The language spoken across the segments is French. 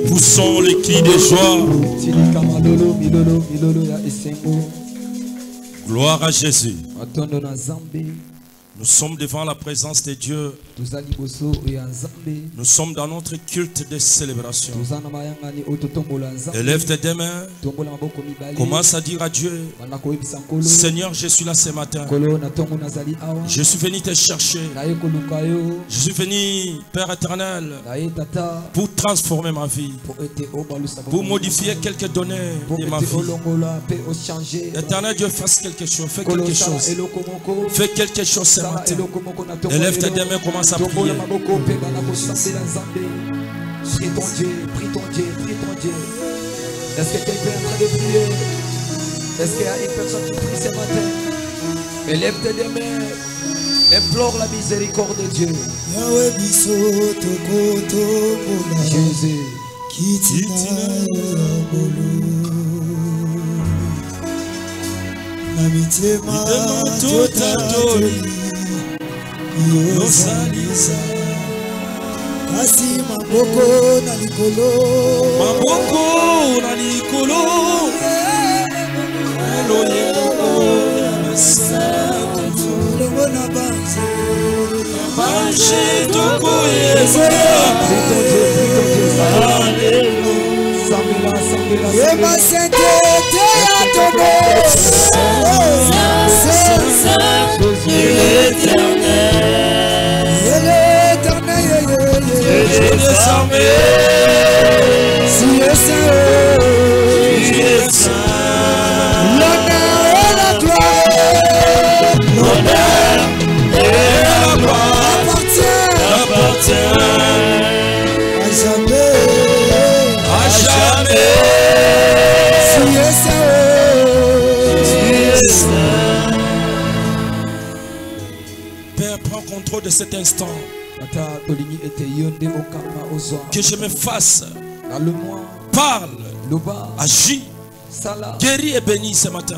Poussons les cris de joie. Gloire à Jésus. Nous sommes devant la présence de Dieu. Nous sommes dans notre culte de célébration. Élève tes deux mains. Commence à dire à Dieu: Seigneur, je suis là ce matin. Je suis venu te chercher. Je suis venu, Père éternel, pour transformer ma vie, pour modifier quelques données de ma vie. Éternel Dieu, fasse quelque chose. Fais quelque chose. Fais quelque chose ce matin. Élève tes deux mains, commence à prier. Prie ton Dieu, prie ton Dieu, prie ton Dieu. Est-ce que quelqu'un est en train de prier? Est-ce qu'il y a une personne qui prie ce matin? Élève tes deux mains, implore la miséricorde de Dieu. Jésus. Kasi maboko na likolo, Père, prends contrôle de cet instant. Que je me fasse, parle, agis, guéris et bénis ce matin.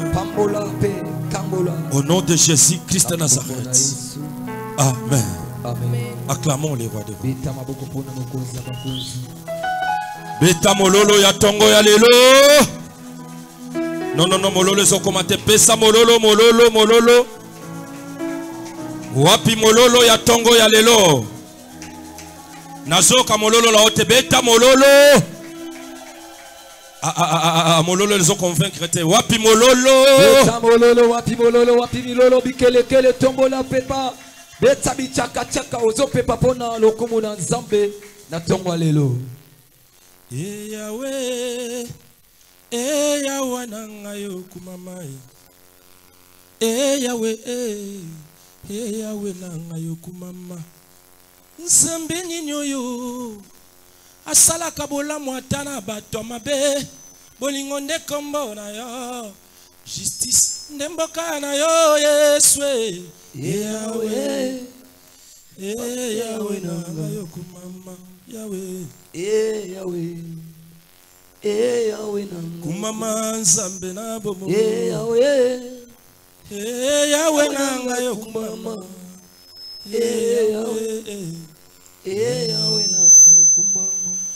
Au nom de Jésus-Christ de Nazareth. Amen. Acclamons les rois de Dieu. Beta mololo ya tongo ya lelo. Non, mololo zokomate pesa mololo. Wapi mololo ya tongo ya lelo. Nazoka mololo la ote beta mololo. Mololo les ont convaincre. Wapi mololo. Beta mololo, wapi mololo, bikele tombola pepa. Beta bichaka ozo pepa pona lokumu na nzambe na tongo lelo. Yahweh nangayo kumamai. Yahweh nangayo kumama. Nzambe ninyoyo asala kabola mwatana bato mabe bolingo nde kombo na yo justice ndemboka na yo Yesu Yahweh nangayo kumama Yahweh nangayo kumama nzambe na bomo Yahweh nangayo kumama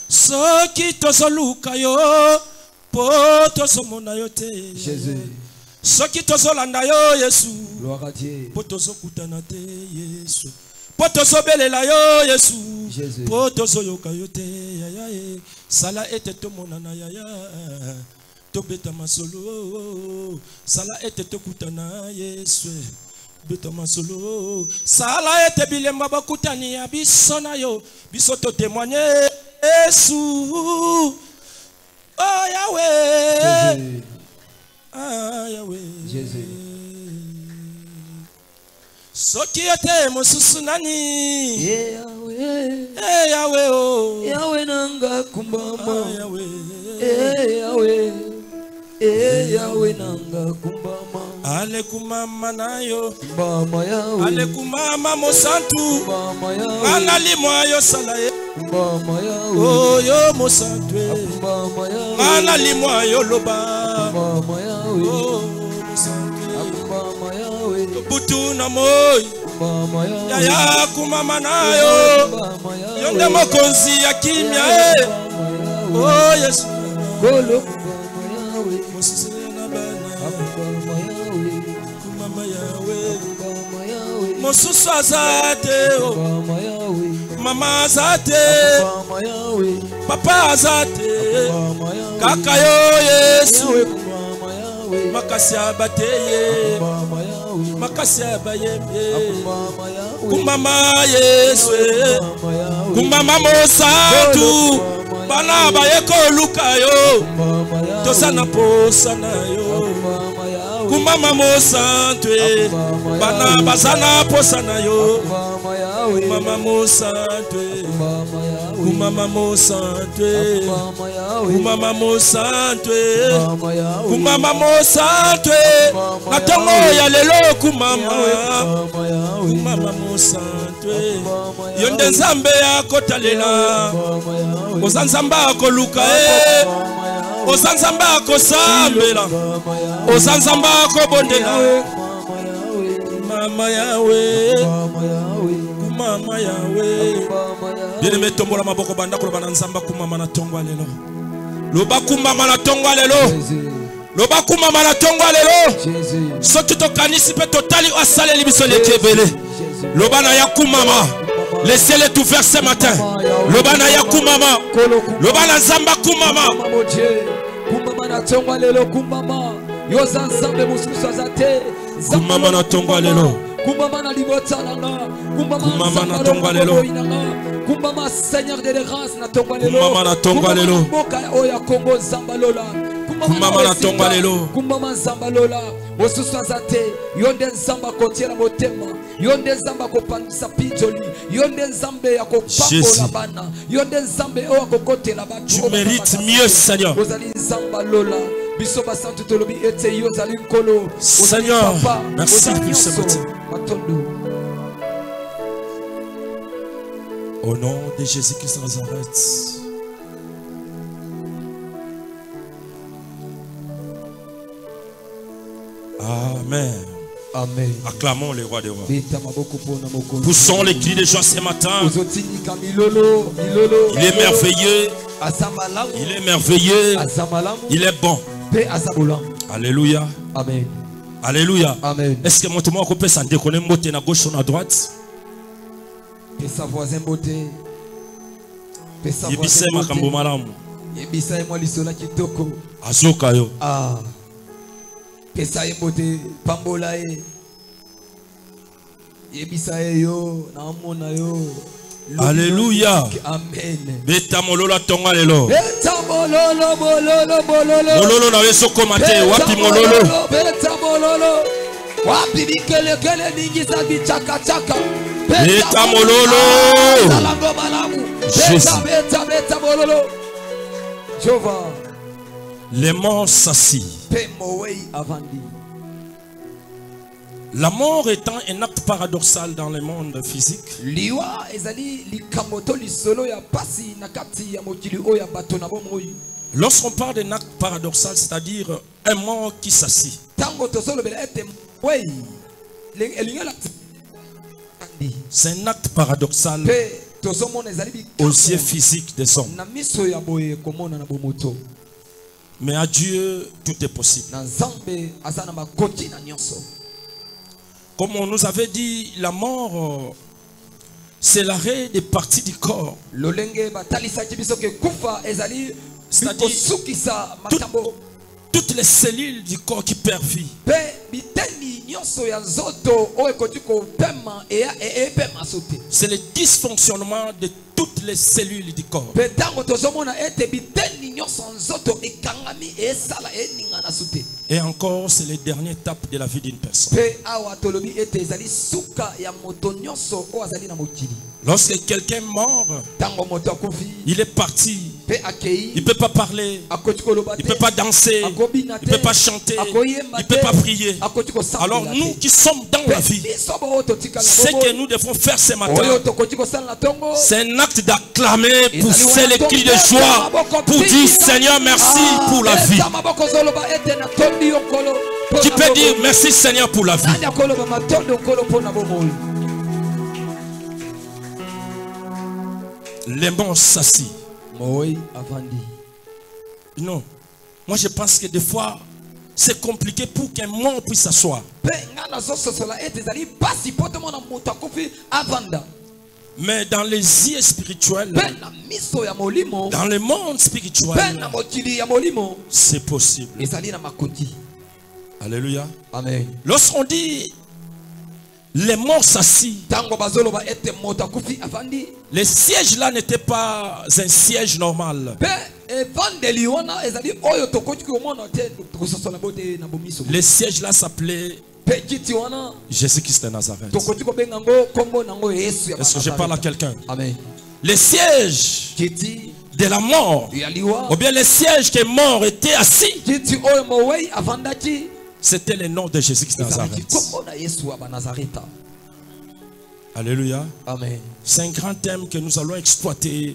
Soki tozoluka yo po tozomona yo te Jésus. Soki tozolanda yo Yesu Gloire à Dieu. Po tozokutana te Yesu Po tozobelela yo Yesu Jésus. Po tozoyoka yo te yaya sala ete tomonana yaya tobeta masolo sala ete tokutana Yesu beta masolo sala ete bilemba bakutani ya biso na yo biso to témoigner Yesu oh Yahweh Jésus. Yahweh Jésus. Soki ete mosusu nani Yahweh Yahweh oh Yahweh nanga kumbama Yahweh Yahweh nanga kumbama ale kumama nayo Mbama Yahweh ale kumama mosantu Mbama Yahweh ngana limwa yo sala ye Mbama Yahweh oh yo mosantu Mbama Yahweh ngana limwa yo loba Mbama Yahweh oh mosantu Mbama Yahweh butu na moyi Mbama Yahweh yaya kumama nayo Mbama Yahweh yonde mokonzi ya kimya Yesu Kolo kumbama yawe Mosusele na bana Kumbama yawe Kumama yawe Kumbama yawe Mosusu azate Kumbama yawe Mama azate Kumbama yawe Papa azate Kumbama yawe Kaka yo Yesu Kumbama yawe Makasi abateye Kumbama yawe Makasi abayemye Kumbama yawe Kumama Yesu Kumama Mosatu Bana bayeko lukayo Tosana posana yo Kumama Mosantwe Bana bazana posana yo Kumama Mosantwe Kumama Mosantwe Kumama Mosantwe Kumama Mosantwe Natongo ya lelo kumama Kumama Mosantwe Yonde nzambe ya kotalela Ozanzamba akoluka Ozanzamba akosambela Ozanzamba akobondela Mama yawe Kumama yawe Bien-aimé tombola maboko banda ko bana nzamba kumama na tongwa lelo Loba kumama na tongwa lelo Loba kumama na tongwa lelo Soki to kanisi pe totali asale libiso lekebele Loba na ya kumama Laissez-les tout faire ce matin. Lobana yakumama. Lobana zamba kumama. Kumama na tongwa lelo kumama. Yoza nzambe mususu azate. Kumama na tongwa lelo. Kumama na libota nanga. Kumama na tongwa lelo. Kumama Seigneur de grâce na tongwa lelo. Kumama na tongwa lelo. Boka oya Kongo zamba lola. Kumama na tongwa lelo. Kumama zamba lola. Mususu azate. Yonde nzamba kotiela motema. Yonde nzamba kopandisa pitoli. Yonde nzambe ya kopambola bana. Yonde nzambe oya kokotela batu. Tu mérites mieux, Seigneur. Ozali nzamba lola. Bisoba santu tolobi ete yozali nkolo. Seigneur, merci pour ce matin. Au nom de Jésus-Christ de Nazareth. Amen. Amen. Acclamons le roi des rois. Poussons les cris de joie ce matin. Il est merveilleux. Il est merveilleux. Il est bon. Alléluia. Amen. Alléluia. Amen. Est-ce que mon témoin peut s'en déconner monter à gauche ou à droite? Pesa voisin beauté. Pesa voisin makambo malamu. Yebisa moi lisola kitoko. Azoka yo. Ah. Pesa beauté pambola e. Yebisa yo na mona yo. Alléluia. Amen. Beta mololo tonga lelo. Beta mololo bololo bololo. Mololo na weso komate wapi mololo. Beta mololo. Wapi bikele kele ningi za bichaka chaka. Beta mololo. Beta beta beta mololo. Jova. Les morts s'assient. La mort étant un acte paradoxal dans le monde physique. Lorsqu'on parle d'un acte paradoxal, c'est-à-dire un mort qui s'assit. C'est un acte paradoxal aux yeux physiques des hommes. Mais à Dieu, tout est possible. Comme on nous avait dit, la mort, c'est l'arrêt des parties du corps. C'est-à-dire toutes les cellules du corps qui perdent vie. C'est le dysfonctionnement de toutes les cellules du corps. Et encore, c'est les dernières étapes de la vie d'une personne. Lorsque quelqu'un est mort, il est parti. Il ne peut pas parler. Il ne peut pas danser. Il ne peut pas chanter. Il ne peut pas prier. Alors nous qui sommes dans la vie, ce que nous devons faire ce matin, c'est un acte d'acclamer, pousser les cris de joie pour dire Seigneur merci pour la vie. Qui peut dire merci Seigneur pour la vie? Les morts s'assient. Non. Moi, je pense que des fois, c'est compliqué pour qu'un mort puisse s'asseoir. Mais dans les yeux spirituels, dans le monde spirituel, c'est possible. Alléluia. Amen. Lorsqu'on dit les morts s'assis, le siège là n'était pas un siège normal. Le siège là s'appelait Jésus-Christ de Nazareth. Est-ce que je parle à quelqu'un? Le siège de la mort, ou bien le siège que mort était assis, c'était le nom de Jésus-Christ de Nazareth. Alléluia. Amen. C'est un grand thème que nous allons exploiter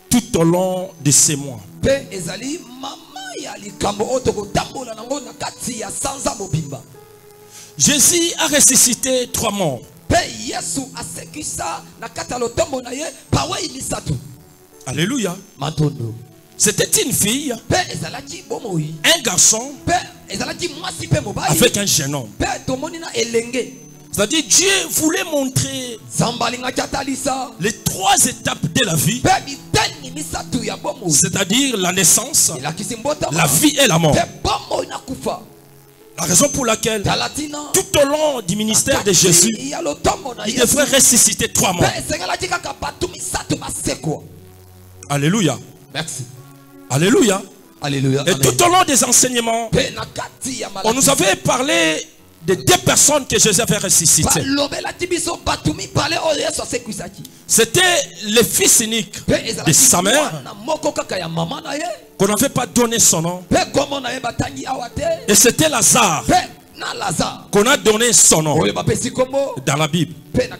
tout au long de ces mois. Jésus a ressuscité 3 morts. Alléluia. C'était une fille, un garçon avec un jeune homme. C'est-à-dire Dieu voulait montrer les 3 étapes de la vie. C'est-à-dire la naissance, la vie et la mort. La raison pour laquelle tout au long du ministère de Jésus, il devrait ressusciter 3 morts. Alléluia. Merci. Alléluia. Alléluia. Et tout au long des enseignements, on nous avait parlé de 2 personnes que Jésus avait ressuscitées. C'était le fils unique de sa mère, qu'on n'avait pas donné son nom. Et c'était Lazare, qu'on a donné son nom dans la Bible. Et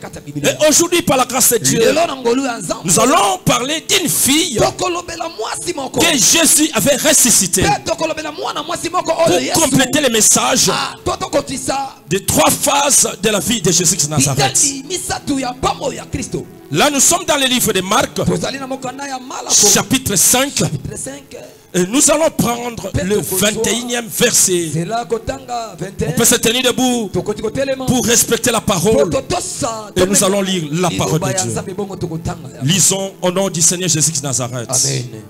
aujourd'hui, par la grâce de Dieu, nous allons parler d'une fille que Jésus avait ressuscitée pour compléter le message des 3 phases de la vie de Jésus de Nazareth. Là, nous sommes dans le livre de Marc, chapitre 5. Et nous allons prendre le 21e verset. On peut se tenir debout pour respecter la parole. Et nous allons lire la parole de Dieu. Lisons au nom du Seigneur Jésus de Nazareth. Amen.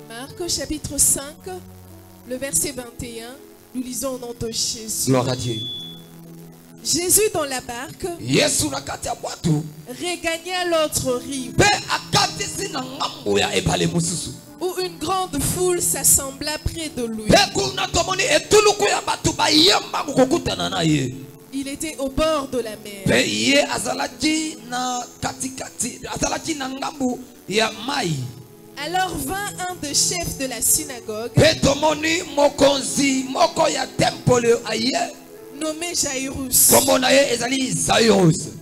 Marc chapitre 5, le verset 21. Nous lisons au nom de Jésus. Gloire à Dieu. Jésus dans la barque regagna l'autre rive, où une grande foule s'assembla près de lui. Il était au bord de la mer. Alors vint un des chefs de la synagogue, nommé Jairus,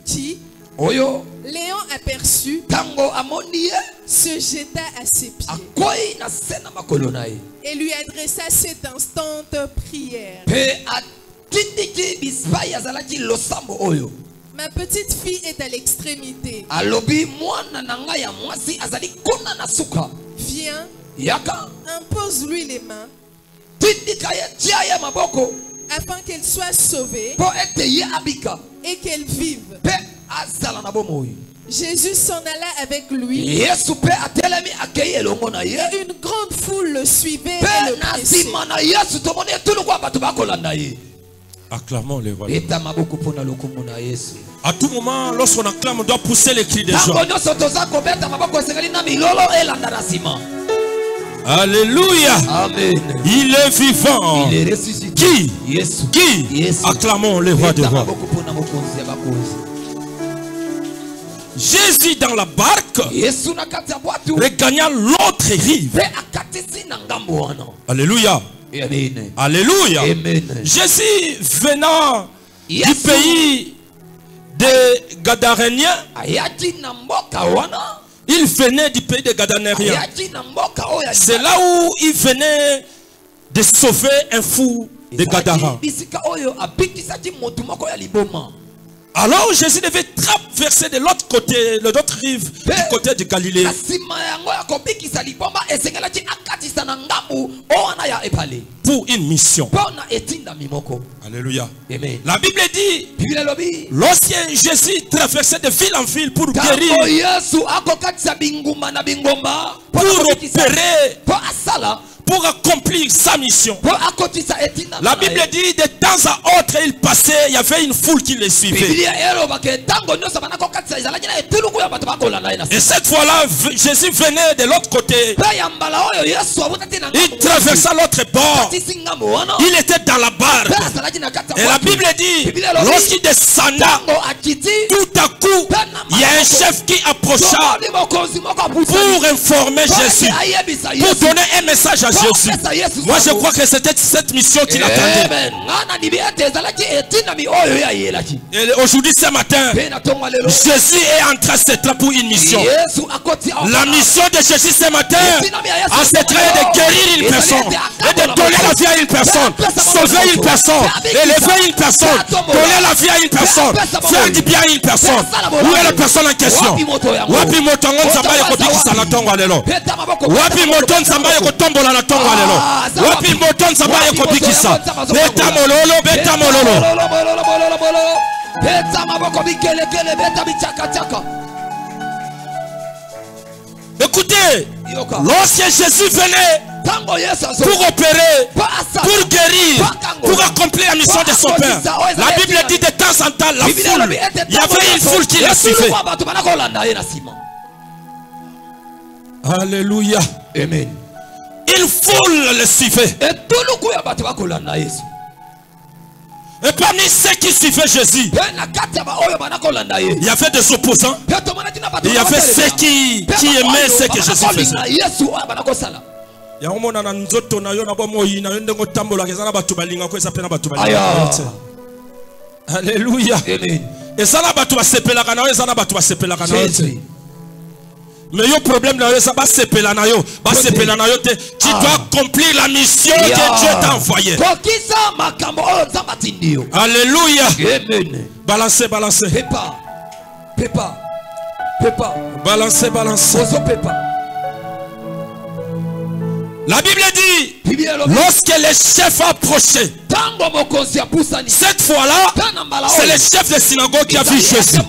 qui, l'ayant aperçu, se jeta à ses pieds et lui adressa cette instante prière. Ma petite fille est à l'extrémité. Viens, impose-lui les mains, afin qu'elle soit sauvée et qu'elle vive. Jésus s'en alla avec lui, et une grande foule le suivait et le pressait. Acclamons les rois. À tout moment, lorsqu'on acclame, on doit pousser les cris des gens. Alléluia. Amen. Il est vivant. Il est ressuscité. Qui acclamons les rois des rois. Jésus dans la barque regagna l'autre rive. Alléluia. Amen. Alléluia. Amen. Jésus venant du pays des Gadaréniens, il venait du pays des Gadaréniens. C'est là où il venait de sauver un fou de Gadara. Alors Jésus devait traverser de l'autre côté, de l'autre rive, du côté de Galilée. Pour une mission. Alléluia. Amen. La Bible dit, lorsque Jésus traversait de ville en ville pour guérir, pour opérer, pour accomplir sa mission. La Bible dit de temps à autre il passait, il y avait une foule qui le suivait. Et cette fois-là, Jésus venait de l'autre côté. Il traversa l'autre bord. Il était dans la barque. Et la Bible dit, lorsqu'il descendait, tout à coup, il y a un chef qui approcha pour informer Jésus, pour donner un message à Jésus. Moi je crois que c'était cette mission qu'il attendait. Et aujourd'hui ce matin, Jésus est en train d'être là pour une mission. La mission de Jésus ce matin, c'est de guérir une personne, et de donner la vie à une personne, sauver une personne, élever une personne, donner la vie à une personne, faire du bien à une personne. Où est la personne en question? Wapi motongo nzamba yekobiki salatongo alelo. Wapi moton nzamba yekotombola na tongo alelo. Wapi moton nzamba yekobiki sa. Beta mololo, beta mololo. Beta maboko bikele kele beta bichaka chaka. Écoutez, lorsque Jésus venait pour opérer, pour guérir, pour accomplir la mission de son Père, la Bible dit de temps en temps, la foule, il y avait une foule qui la suivait. Alléluia. Amen. Une foule le suivait. Et parmi ceux qui suivaient Jésus, il y avait des opposants. Il y avait ceux qui aimaient ce que Jésus faisait. Alléluia. Et ça là, mais le problème tu dois accomplir la mission que Dieu t'a envoyée. Alléluia. Balancez, balancez. Balancez, balancez. La Bible dit, lorsque les chefs approchaient, cette fois-là, c'est le chef de synagogue qui a vu Jésus.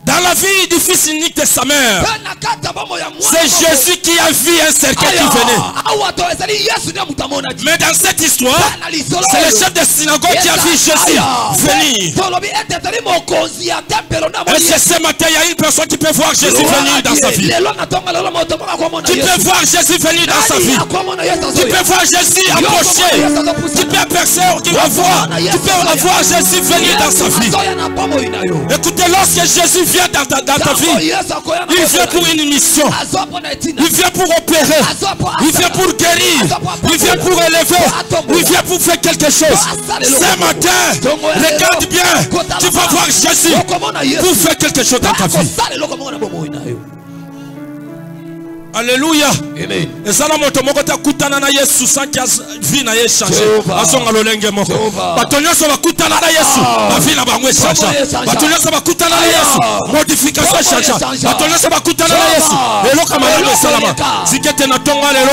Dans la vie du fils unique de sa mère, c'est Jésus qui a vu un cercueil qui venait. Mais dans cette histoire, c'est le chef de synagogue qui a vu Jésus venir. Et ce matin, il y a une personne qui peut voir Jésus venir dans sa vie. Tu peux voir Jésus venir dans sa vie. Tu peux voir Jésus approcher. Tu peux apercevoir, tu peux voir Jésus venir dans sa vie. Écoutez, lorsque Jésus vient dans ta vie, il vient pour une mission, il vient pour opérer, il vient pour guérir, il vient pour élever, il vient pour faire quelque chose. Ce matin, regarde bien, tu vas voir Jésus pour faire quelque chose dans ta vie. Alléluia. Et ça, moto moko ta kutana na Yesu sanki vie na changer. Asonga lolenge moko. Batonyo so bakutana na Yesu, ba vie na bango changer. Batonyo so bakutana na Yesu, modification changer. Batonyo so bakutana na Yesu. Elo kama lelo salama. Zikete na tonga lelo.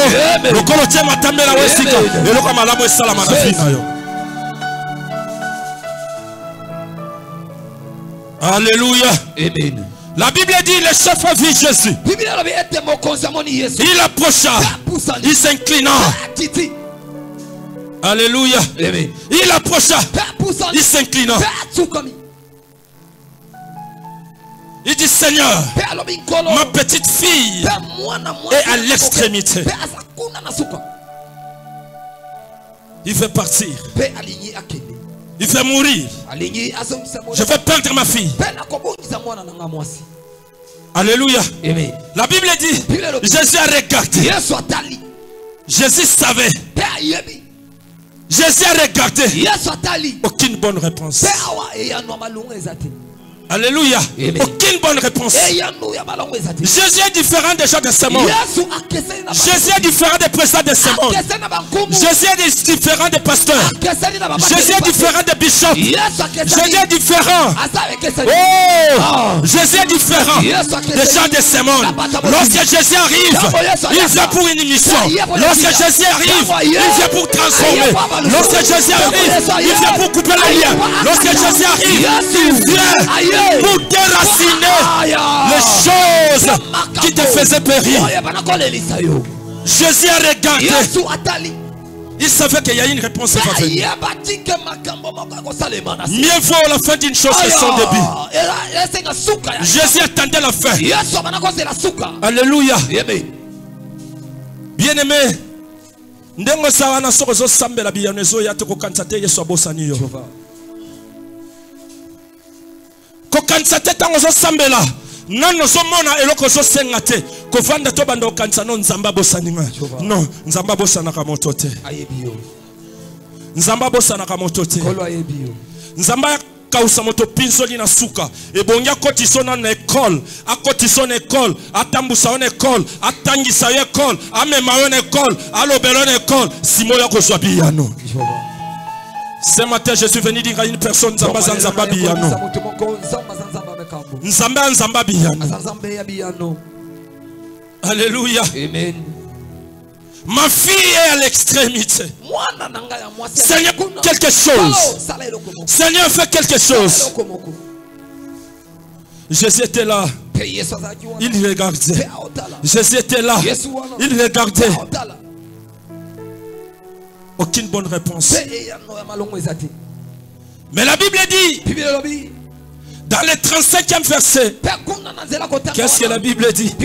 Lokolo chema tambela wesika. Elo kama labo salama na vie na yo. Alléluia. Amen. La Bible dit, le chef a vu Jésus. Il approcha, il s'inclina. Alléluia. Il approcha, il s'inclina. Il dit, Seigneur, ma petite fille est à l'extrémité. Il veut partir. Il veut mourir. Je vais perdre ma fille. Alléluia. Amen. La Bible dit, Jésus a regardé. Jésus savait. Jésus a regardé. Aucune bonne réponse. Alléluia. Aucune bonne réponse. Jésus est différent des gens de ce monde. Jésus est différent des présidents de ce monde. Jésus est différent des pasteurs. Jésus est différent des bishops. Jésus est différent. Oh, Jésus est différent des gens de ce monde. Lorsque Jésus arrive, il vient pour une mission. Lorsque Jésus arrive, il vient pour transformer. Lorsque Jésus arrive, il vient pour couper les liens. Lorsque Jésus arrive, il vient pour déraciner les choses qui te faisaient périr. Jésus a regardé. Il savait qu'il y a une réponse à venir. Mieux vaut la fin d'une chose que son début. Jésus attendait la fin. Alléluia. Bien aimé, ndengo sawa na soko zo sambela biyanezo ya toko kansate Yesu abosani yo. Ko kansate tango zo sambela nano zo mona eloko zo senga te ko vanda to bando kansa no nzamba bosani nga. Non, nzamba bosana ka moto te. Nzamba bosana ka moto te. Nzamba kausa moto pinsoli na suka ebongia kotisona na école akotisona école atambusa na école atangisa école amema na école alobelo na école simoya ko zwa biyano. Ce matin je suis venu dire à une personne nzamba nzamba biyano. Nzamba nzamba biyano. Alléluia. Amen. Ma fille est à l'extrémité. Seigneur, quelque chose. Seigneur, fais quelque chose. Jésus était là. Il regardait. Jésus était là. Il regardait. Aucune bonne réponse. Mais la Bible dit, dans le 35e verset, qu'est-ce que la Bible dit?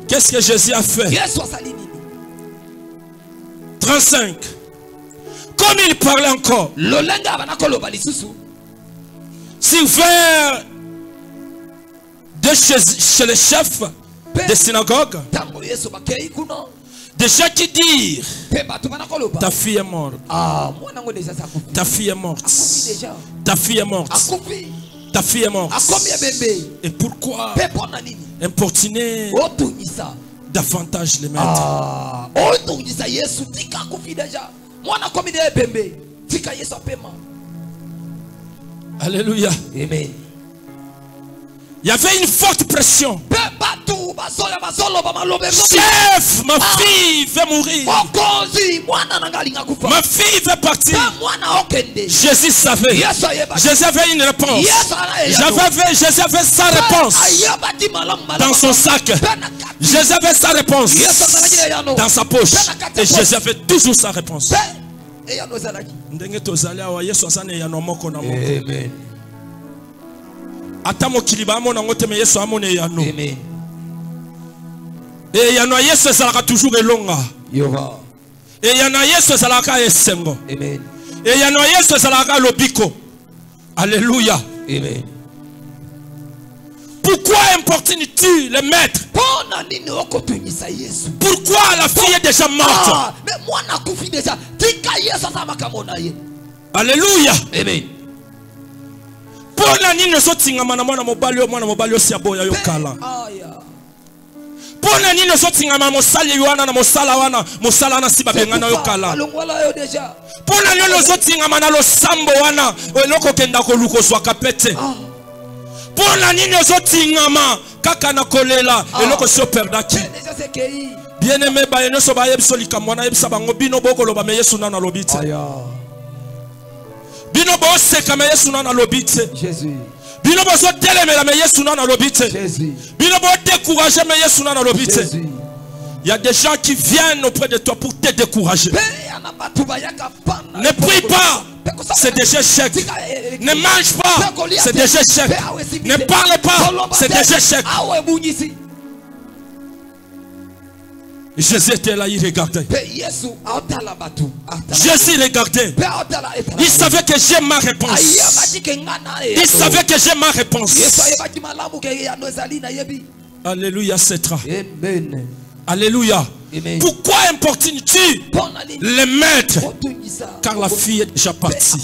Qu'est-ce que Jésus a fait? 35. Comme il parlait encore, s'il vint chez les chefs des synagogues, des gens qui dirent, ta fille est morte. Ta fille est morte. Ta fille est morte. Ta fille est morte. Et pourquoi importuner davantage les maîtres? Alléluia. Amen. Il y avait une forte pression. Chef, ma fille veut mourir. Ma fille veut partir. Jésus savait. Jésus avait une réponse. Jésus avait sa réponse dans son sac. Jésus avait sa réponse dans sa poche. Et Jésus avait toujours sa réponse. Amen. Atamo kilibamo na ngote me Yesu amone yano. Amen. Et yano Yesu ezalaka toujours elonga. Yova. Et yano Yesu ezalaka esengo. Amen. Et yano Yesu ezalaka lobiko. Alléluia. Amen. Pourquoi importunes-tu le maître? Pourquoi la fille est déjà morte? Alléluia. Amen. Pona nini sotingama na mwana mobali osiaboya yokala. Pona nini sotingama mosali wana na mosala wana siba bengana yokala. Pona nini sotingama na losambo wana eloko kenda koluko zwa kapete. Pona nini sotingama kaka na kolela eloko so perdaki. Bien aimé ba eno so ba yebso likamwana yebsa bango bino bokolo ba me Yesu na lobite. Bino bo seka me Yesu na lobite. Jésus. Bino bo so telemela me Yesu na lobite. Jésus. Bino bo décourager me Yesu na lobite. Jésus. Il y a des gens qui viennent auprès de toi pour te décourager. Ne prie pas, c'est des échecs. Ne mange pas, c'est des échecs. Ne parle pas, c'est des échecs. Jésus était là, il regardait. Jésus regardait. Il savait que j'ai ma réponse. Il savait que j'ai ma réponse. Alléluia, c'est ça. Amen. Alléluia. Amen. Pourquoi importunes-tu les maîtres? Car la fille est déjà partie.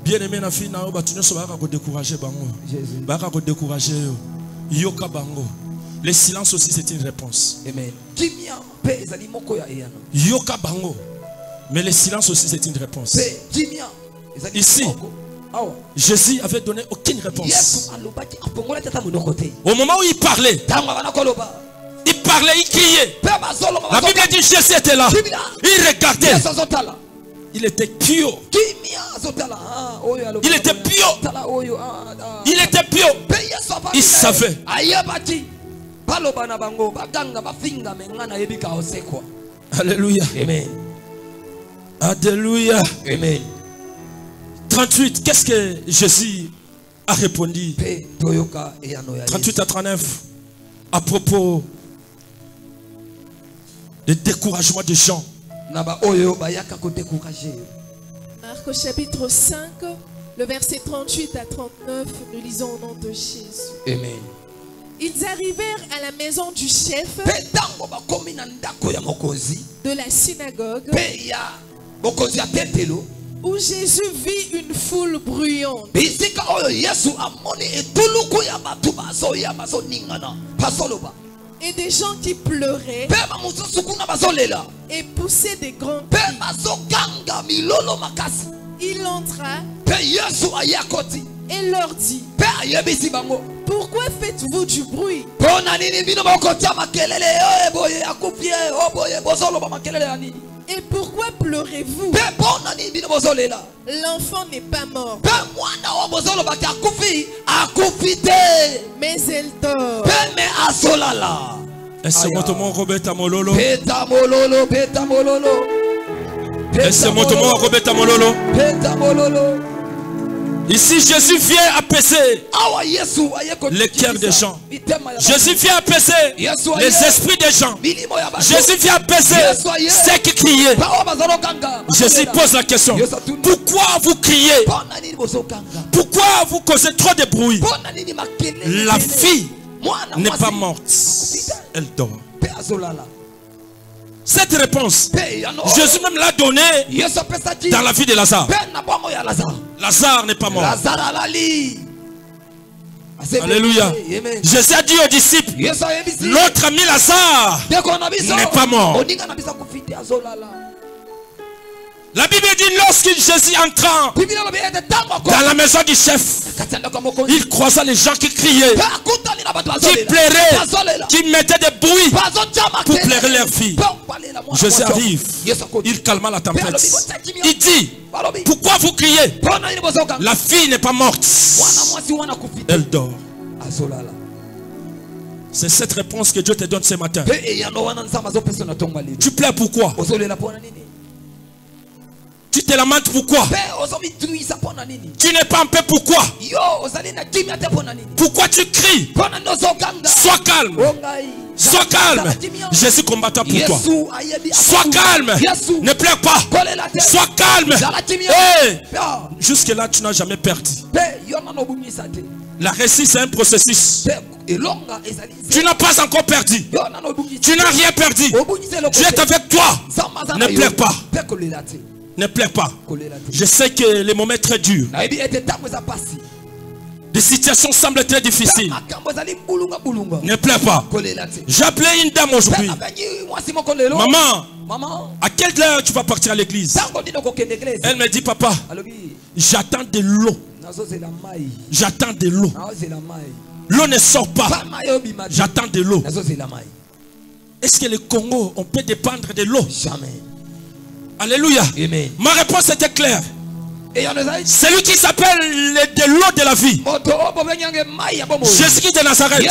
Bien-aimé na fille na o batu nyonso baka ko décourager bango. Baka ko décourager yo. Yoka bango. Le silence aussi c'est une réponse. Amen. Yoka bango. Mais le silence aussi c'est une réponse. Ici, Jésus avait donné aucune réponse. Au moment où il parlait, il criait. La Bible dit Jésus était là. Il regardait. Il était pur. Il était pur. Il était pur. Il savait. Alléluia. Amen. Alléluia. Amen. 38, qu'est-ce que Jésus a répondu? 38 à 39, à propos du découragement des gens. Marc au chapitre 5, le verset 38 à 39, nous lisons au nom de Jésus. Amen. Ils arrivèrent à la maison du chef de la synagogue où Jésus vit une foule bruyante. Et des gens qui pleuraient et poussaient des grands cris. Il entra et leur dit: pourquoi faites-vous du bruit? Et pourquoi pleurez-vous? L'enfant n'est pas mort, mais elle dort. Est-ce que mon Robert Mololo? Ici, Jésus vient apaiser les cœurs des gens. Jésus vient apaiser les esprits des gens. Jésus vient apaiser ceux qui criaient. Jésus pose la question: pourquoi vous criez? Pourquoi vous causez trop de bruit? La fille n'est pas morte, elle dort. Cette réponse, Jésus même l'a donnée dans la vie de Lazare. Lazare n'est pas mort. Alléluia. Jésus a dit aux disciples: notre ami Lazare n'est pas mort. La Bible dit lorsque Jésus entra dans la maison du chef, il croisa les gens qui criaient, qui pleuraient, qui mettaient des bruits pour pleurer leur fille. Jésus arrive, il calma la tempête. Il dit: pourquoi vous criez? La fille n'est pas morte, elle dort. C'est cette réponse que Dieu te donne ce matin. Tu pleures pourquoi? Tu te lamentes pourquoi? Tu n'es pas en paix pourquoi? Pourquoi tu cries? Sois calme. Sois calme. Jésus combattra pour toi. Sois calme. Ne pleure pas. Sois calme. Hey. Jusque là tu n'as jamais perdu. La réussite c'est un processus. Tu n'as pas encore perdu. Tu n'as rien perdu. Dieu est avec toi. Ne pleure pas. Ne pleure pas. Je sais que le moment est très dur. Les situations semblent très difficiles. Ne pleure pas. J'ai appelé une dame aujourd'hui. Maman, à quelle heure tu vas partir à l'église? Elle me dit: papa, j'attends de l'eau. J'attends de l'eau. L'eau ne sort pas. J'attends de l'eau. Est-ce que le Congo, on peut dépendre de l'eau? Jamais. Alléluia. Amen. Ma réponse était claire. Celui qui s'appelle de l'eau de la vie, Jésus-Christ de Nazareth,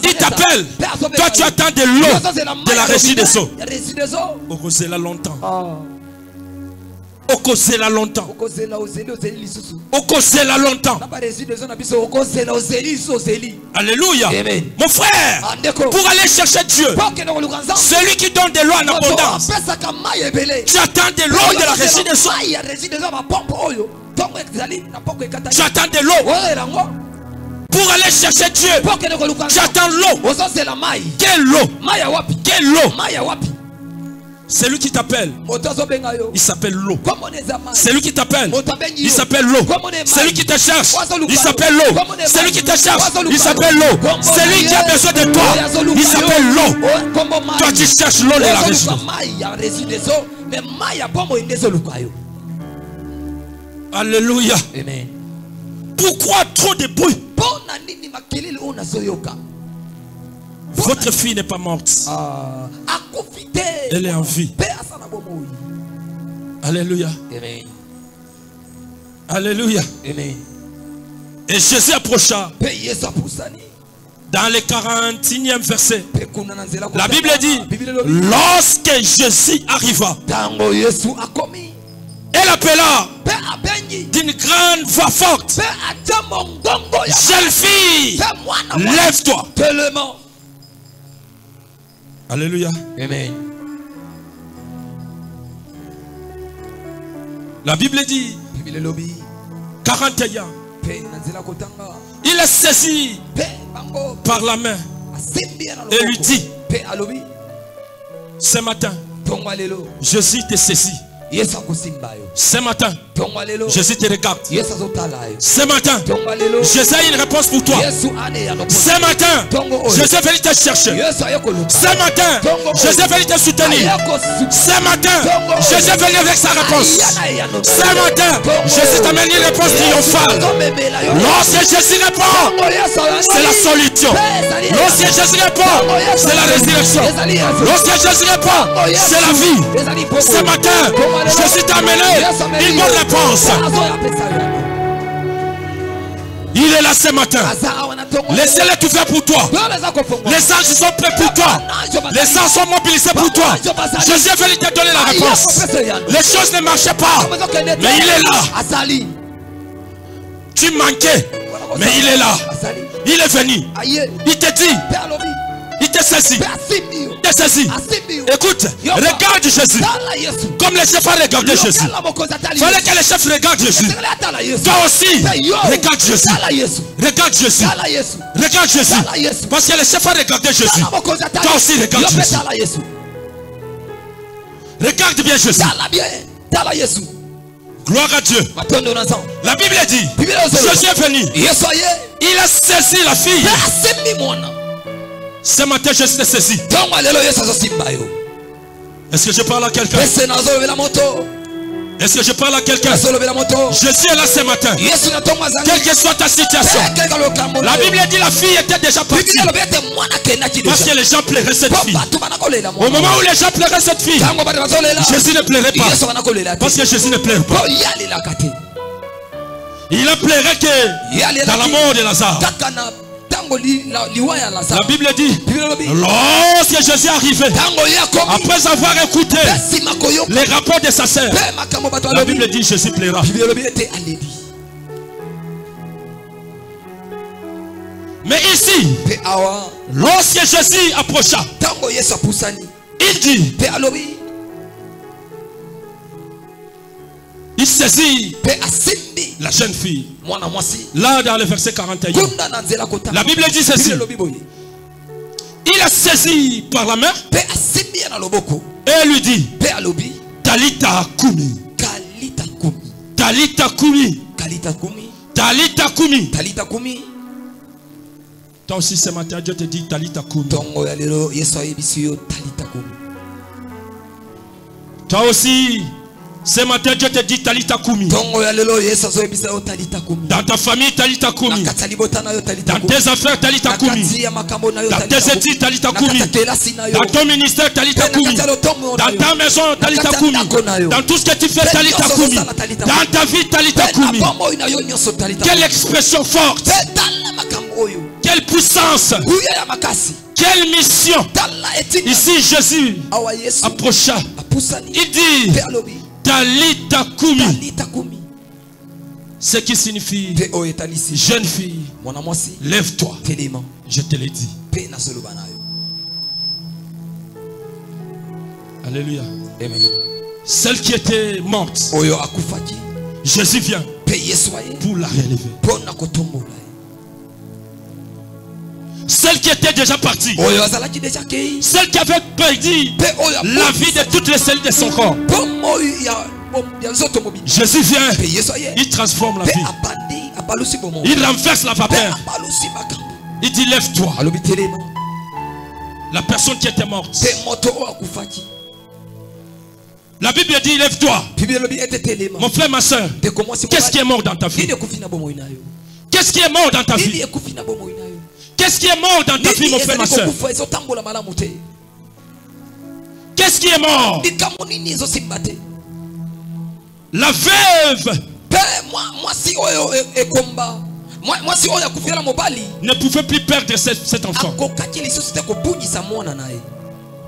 il t'appelle. Toi tu attends de l'eau de la régie des eaux. Okozela longtemps. Okozela longtemps. Okozela longtemps. Alléluia. Amen. Mon frère, pour aller chercher Dieu, celui qui donne de l'eau en abondance, tu attends de l'eau de la régie des eaux. Tu attends de l'eau. Pour aller chercher Dieu, tu attends l'eau. Quelle eau? Quelle eau? C'est lui qui t'appelle. Il s'appelle l'eau. C'est lui qui t'appelle. Il s'appelle l'eau. C'est lui qui te cherche. Il s'appelle l'eau. C'est lui qui te cherche. Il s'appelle l'eau. C'est lui qui a besoin de toi. Il s'appelle l'eau. Toi tu cherches l'eau de la résidence. Alléluia. Amen. Pourquoi trop de bruit? Votre fille n'est pas morte. Elle est en vie. Alléluia. Amen. Alléluia. Amen. Et Jésus approcha. Dans le 41e verset, la Bible dit, lorsque Jésus arriva, elle appela d'une grande voix forte, jeune fille, lève-toi. Alléluia. Amen. La Bible dit 41. Il est saisi par la main et lui dit, ce matin, Jésus te saisit. Ce matin, Jésus te regarde. Ce matin, Jésus a une réponse pour toi. Ce matin, Jésus est venu te chercher. Ce matin, Jésus est venu te soutenir. Ce matin, Jésus est venu avec sa réponse. Ce matin, Jésus t'amène une réponse triomphale. Lorsque Jésus répond, c'est la solution. Lorsque Jésus répond, c'est la résurrection. Lorsque Jésus répond, c'est la vie. Ce matin, Jésus t'a amené une bonne réponse. Il est là ce matin. Laissez-le tout faire pour toi. Les anges sont prêts pour toi. Les anges sont mobilisés pour toi. Jésus est venu te donner la réponse. Les choses ne marchaient pas, mais il est là. Tu manquais, mais il est là. Il est venu. Il te dit, il te saisit. Il te saisit. Écoute, regarde Jésus. Comme les chefs ont regardé Jésus. Il fallait que les chefs regardent Jésus. Toi aussi, regarde Jésus. Regarde Jésus. Regarde Jésus. Parce que les chefs ont regardé Jésus. Toi aussi, regarde Jésus. Regarde bien Jésus. Gloire à Dieu. La Bible dit, Jésus est venu. Il a saisi la fille. Ce matin, je suis saisi. Est-ce que je parle à quelqu'un? Est-ce que je parle à quelqu'un? Jésus est là ce matin. Quelle que soit ta situation. La Bible dit la fille était déjà partie. Parce que les gens plairaient cette fille. Au moment où les gens plairaient cette fille, Jésus ne plairait pas. Parce que Jésus ne plaît pas. Il a pleuré que dans la mort de Lazare. La Bible dit, lorsque Jésus est arrivé, après avoir écouté les rapports de sa sœur, la Bible dit, Jésus plaira. Mais ici, lorsque Jésus approcha, il dit, il saisit la jeune fille. Là dans le verset 41, la Bible dit ceci. Il a saisi par la main et lui dit, Talita Kumi. Talita Kumi. Talita Kumi. Toi aussi ce matin Dieu te dit Talita Kumi. Toi aussi ce matin Dieu te dit Talita Kumi. Dans ta famille Talita Kumi. Dans tes affaires Talita Kumi. Dans tes études Talita Kumi. Dans ton ministère Talita Kumi. Dans ta maison Talita Kumi. Dans tout ce que tu fais Talita Kumi. Dans ta vie Talita Kumi. Quelle expression forte. Quelle puissance. Quelle mission. Ici Jésus approcha. Il dit Talita Kumi. Ce qui signifie jeune fille, lève-toi. Je te l'ai dit. Alléluia. Celle qui était morte, Jésus vient pour la relever. Ce Celle qui était déjà partie. Celle qui avait perdu la vie de toutes les cellules de son corps. Jésus vient. Il transforme la vie. Il renverse la vapeur. Il dit lève-toi. La personne qui était morte. La Bible dit lève-toi. Mon frère, ma soeur, qu'est-ce qui est mort dans ta vie? Qu'est-ce qui est mort dans ta vie? Qu'est-ce qui est mort dans ta vie, mon frère, ma soeur? Qu'est-ce qui est mort? La veuve ne pouvait plus perdre cet enfant.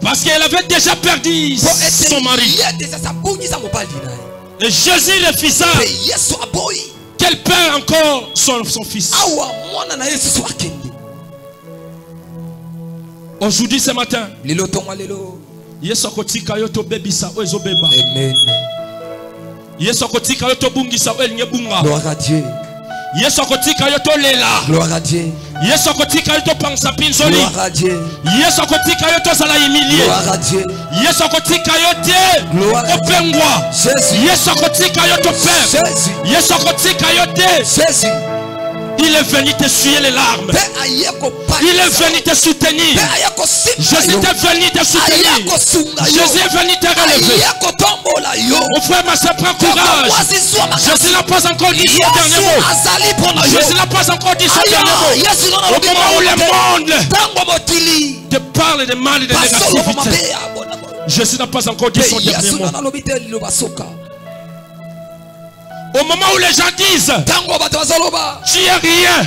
Parce qu'elle avait déjà perdu son mari. Et Jésus refusa qu'elle perd encore son fils. Aujourd'hui, ce matin, Amen. Gloire à Dieu. Gloire à Dieu. Gloire à Dieu. Gloire à Dieu. Gloire à Jésus. Il est venu t'essuyer les larmes. Il est venu te soutenir. Jésus est venu te soutenir. Jésus est venu te relever. Mon frère, ma soeur, prends courage. Jésus n'a pas encore dit son dernier mot. Jésus n'a pas encore dit son dernier mot. Au moment où le monde te parle de mal et de négativité, Jésus n'a pas encore dit son dernier mot. Au moment où les gens disent tu es rien,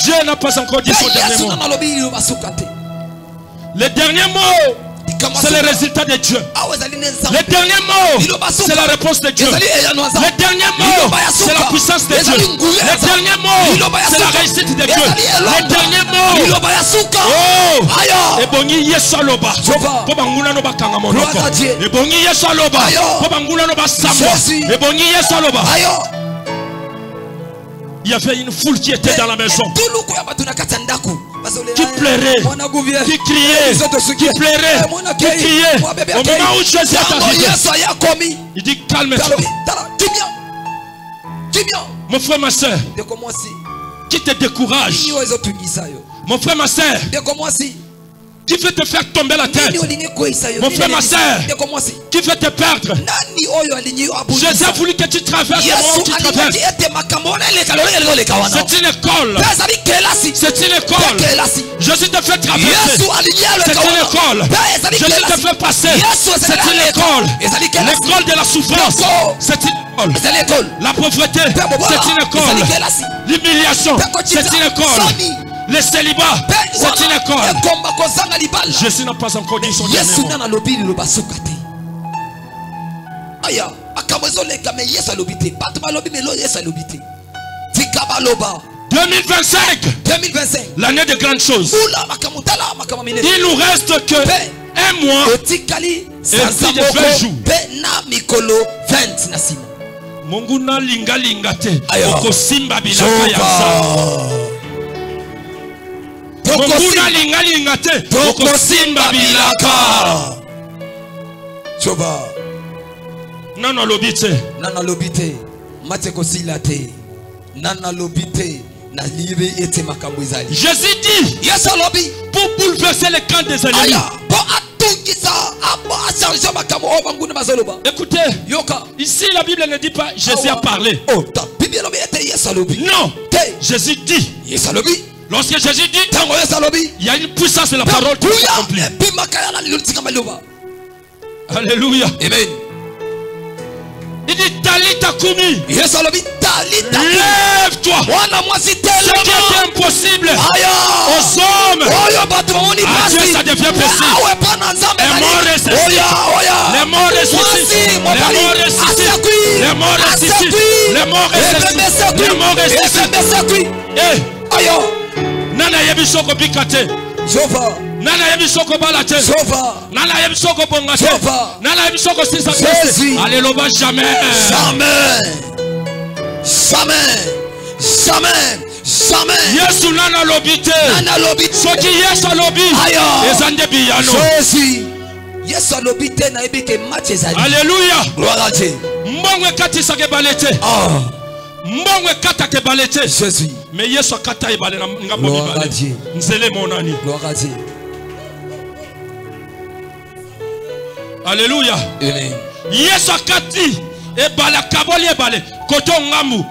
Dieu n'a pas encore dit son dernier mot. Le dernier mot, c'est le résultat de Dieu. Le dernier mot, c'est la réponse de Dieu. Le dernier mot, c'est la puissance de Dieu. Le dernier mot, c'est la réussite de Dieu. Le dernier mot, oh, ebongi Yesu aloba po banguna no bakanga monoko. Ebongi Yesu aloba po banguna no basamba. Ebongi Yesu aloba. Il y avait une foule qui était dans la maison, qui pleurait, qui criait, qui pleurait, qui criait. Au moment où Jésus est arrivé, il dit calme-toi. Mon frère, ma soeur, qui te décourage, mon frère, ma soeur, qui veut te faire tomber la tête, mon frère, ma soeur, qui veut te perdre. Jésus a voulu que tu traverses le moment où tu traverses. C'est une école. C'est une école. Jésus te fait traverser. C'est une école. Jésus te fait passer. C'est une école. L'école de la souffrance. C'est une école. La pauvreté. C'est une école. L'humiliation. C'est une école. Le célibat, c'est une école. Jésus n'a pas encore dit son dernier mot. 2025, l'année de grandes choses. Il nous reste que un mois et puis de 20 jours. Monguna linga linga te okosimba bilaka ya Monguna linga linga te okosimba bilaka. Choba Nana lobite. Nana lobite. Mate kosila te. Nana lobite. Na libe ete makambo ezali. Jésus dit, yes lobi, pour bouleverser les camps des ennemis. Écoutez, ici la Bible ne dit pas Jésus a parlé. Non, Jésus dit. Lorsque Jésus dit, il y a une puissance de la parole qui s'accomplit. Alléluia. Amen. Il dit Talita Kumi. Lève-toi. Ce qui était impossible aux hommes, à Dieu ça devient possible. Les morts ressuscitent. Les morts ressuscitent. Les morts ressuscitent. Les morts ressuscitent. Les morts ressuscitent. Eh, Nana Yebisoko Bikate. Nana Yebisoko Balate. Nana Yebisoko Bongate. Nana Yebisoko Sisakose. Alléluia, jamais. Jamais. Jamais. Jamais. Jamais. Yesu nana lobite. Nana lobite. Soki Yesu lobi. Ezande biyano. Jésus. Yesu lobite na ebike match ezali. Alléluia. Gloire à Dieu. Mbongwe kati sake balete. Mbongwe kata ke balete. Jésus. Mais Yesu kata ebale na ngambo mi balete. Nzele monani. Gloire à Dieu. Alléluia. Amen. Yesu kati ebala kaboli ebale. Koto ngambu.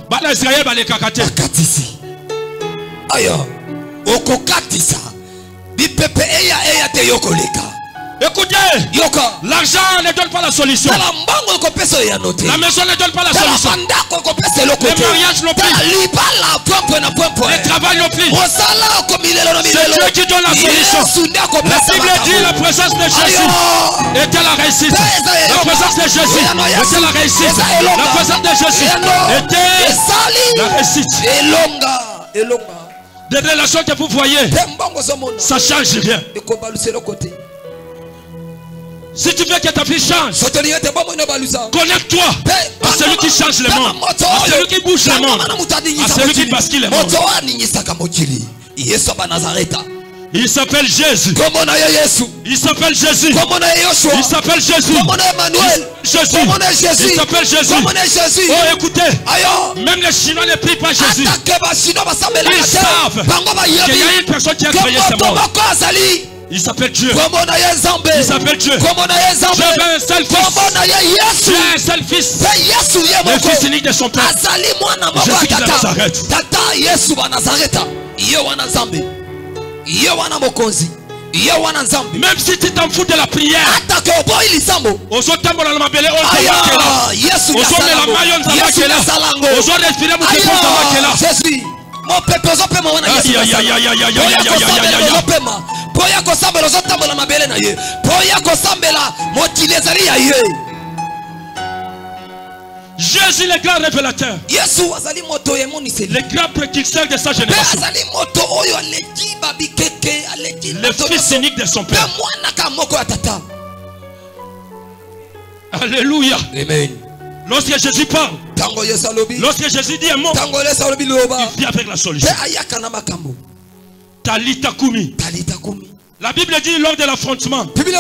Bala Israël bale kakate. Katisi. Aya. Okokatisa. Bipepe eya te yokoleka. Écoutez, l'argent ne donne pas la solution. La maison ne donne pas la solution. Les mariages non plus. Les travail non plus. C'est Dieu qui donne la solution. La Bible dit la présence de Jésus était la réussite. La présence de Jésus était la réussite. La présence de Jésus était la réussite. Des relations que vous voyez, ça ne change rien. Si tu veux que ta vie change, connecte-toi à celui qui change le monde, à celui qui bouge le monde, à celui qui bascule le monde. Il s'appelle Jésus. Il s'appelle Jésus. Il s'appelle Jésus. Jésus. Il s'appelle Jésus. Oh, écoutez, même les Chinois ne prient pas Jésus. Ils savent qu'il y a une personne qui a créé ce monde. Il s'appelle Dieu. Il s'appelle Dieu. Je veux un seul fils. J'ai un seul fils. Le fils unique de son père. Jésus qui de Nazareth. Même si tu t'en fous de la prière, Jésus le grand révélateur, le grand précurseur de sa génération, le fils unique de son père. Alléluia. Amen. Lorsque Jésus parle, lorsque Jésus dit un mot, il vient avec la solution. Talita Kumi. La Bible dit lors de l'affrontement, il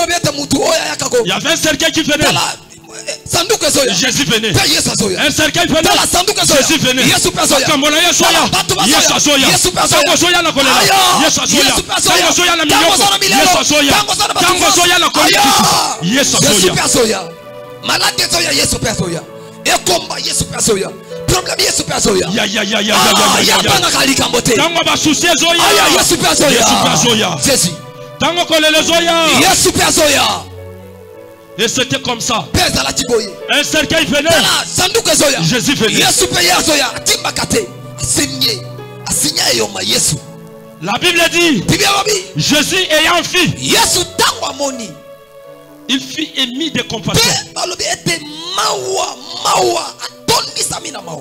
y avait un cercueil qui venait. Jésus venait. Un cercueil venait. Jésus venait. Et c'était comme ça. Un cercueil venait. Jésus venait. La Bible dit, Jésus ayant fui, il fut émis de compassion.